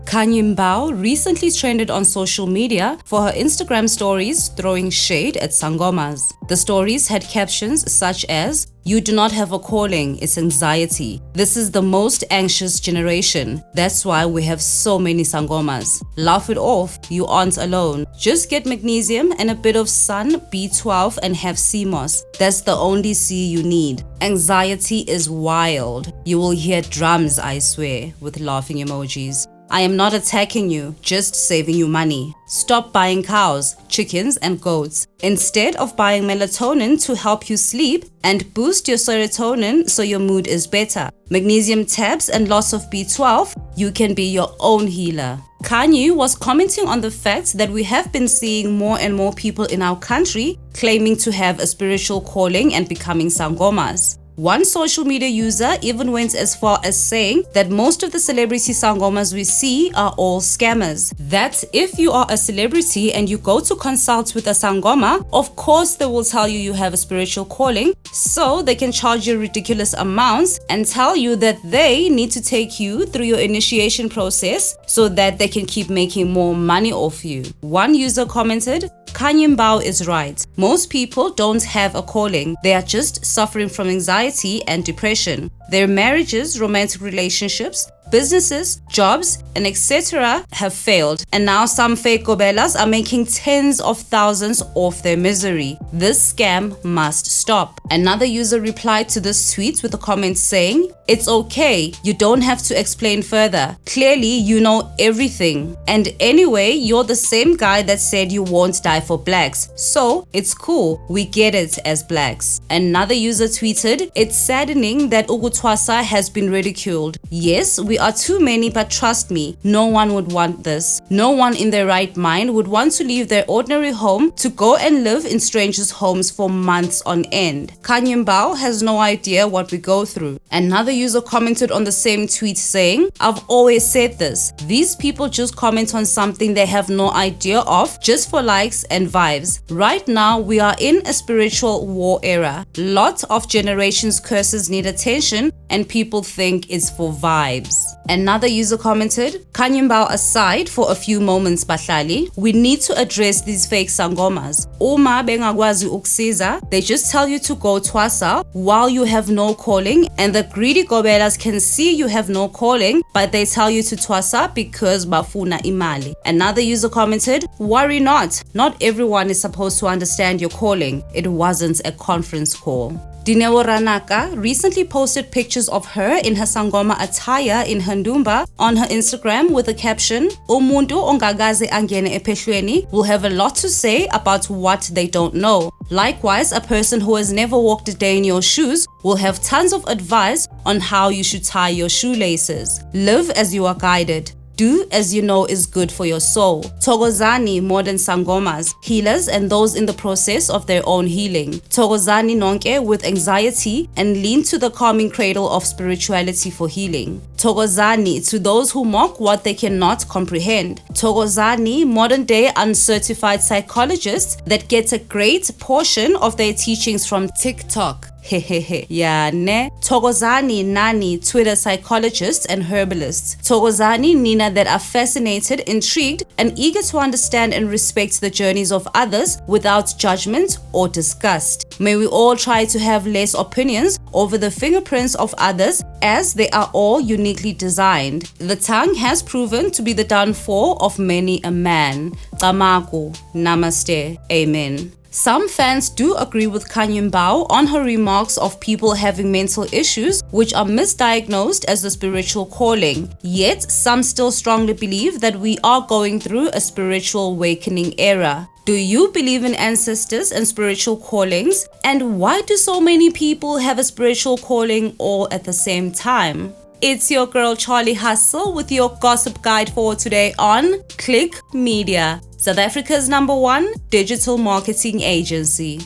Khanyi Mbau recently trended on social media for her Instagram stories throwing shade at Sangomas. The stories had captions such as, "You do not have a calling, it's anxiety. This is the most anxious generation. That's why we have so many Sangomas. Laugh it off, you aren't alone. Just get magnesium and a bit of sun, B12 and have CMOS. That's the only C you need. Anxiety is wild. You will hear drums, I swear," with laughing emojis. "I am not attacking you, just saving you money. Stop buying cows, chickens, and goats. Instead of buying melatonin to help you sleep and boost your serotonin so your mood is better. Magnesium tabs and lots of B12, you can be your own healer." Khanyi was commenting on the fact that we have been seeing more and more people in our country claiming to have a spiritual calling and becoming Sangomas. One social media user even went as far as saying that most of the celebrity Sangomas we see are all scammers. That if you are a celebrity and you go to consult with a Sangoma, of course they will tell you have a spiritual calling, so they can charge you ridiculous amounts and tell you that they need to take you through your initiation process so that they can keep making more money off you. One user commented, "Khanyi Mbau is right. Most people don't have a calling. They are just suffering from anxiety and depression. Their marriages, romantic relationships, businesses, jobs, and etc. have failed. And now some fake gobelas are making tens of thousands off their misery. This scam must stop." Another user replied to this tweet with a comment saying, "It's okay. You don't have to explain further. Clearly, you know everything. And anyway, you're the same guy that said you won't die for blacks. So it's cool. We get it as blacks." Another user tweeted, "It's saddening that Ugutwasa has been ridiculed. Yes, we are too many, but trust me, no one would want this. No one in their right mind would want to leave their ordinary home to go and live in strangers' homes for months on end. Khanyi Mbau has no idea what we go through." Another user commented on the same tweet saying, "I've always said this. These people just comment on something they have no idea of just for likes and vibes. Right now, we are in a spiritual war era. Lots of generations' curses need attention and people think it's for vibes." Another user commented, "Khanyi Mbau aside for a few moments, Bahlali, we need to address these fake Sangomas. Uma bengakwazi ukusiza, they just tell you to go twasa while you have no calling, and the greedy gobelas can see you have no calling, but they tell you to twasa because bafuna imali." Another user commented, "Worry not. Not everyone is supposed to understand your calling. It wasn't a conference call." Dineo Ranaka recently posted pictures of her in her Sangoma attire in Handumba on her Instagram with the caption, "Umuntu ongakaze angene ephehlweni will have a lot to say about what they don't know. Likewise, a person who has never walked a day in your shoes will have tons of advice on how you should tie your shoelaces. Live as you are guided. Do as you know is good for your soul. Thokozani modern Sangomas, healers and those in the process of their own healing. Thokozani nonke with anxiety and lean to the calming cradle of spirituality for healing. Thokozani to those who mock what they cannot comprehend. Thokozani modern day uncertified psychologists that get a great portion of their teachings from TikTok. Hehehe. Yeah, ne? Thokozani nani Twitter psychologists and herbalists. Thokozani nina that are fascinated, intrigued, and eager to understand and respect the journeys of others without judgment or disgust. May we all try to have less opinions over the fingerprints of others as they are all uniquely designed. The tongue has proven to be the downfall of many a man. Tamaku. Namaste. Amen. Some fans do agree with Khanyi Mbau on her remarks of people having mental issues which are misdiagnosed as a spiritual calling. Yet, some still strongly believe that we are going through a spiritual awakening era. Do you believe in ancestors and spiritual callings? And why do so many people have a spiritual calling all at the same time? It's your girl Charlie Hustle with your gossip guide for today on Click Media, South Africa's #1 digital marketing agency.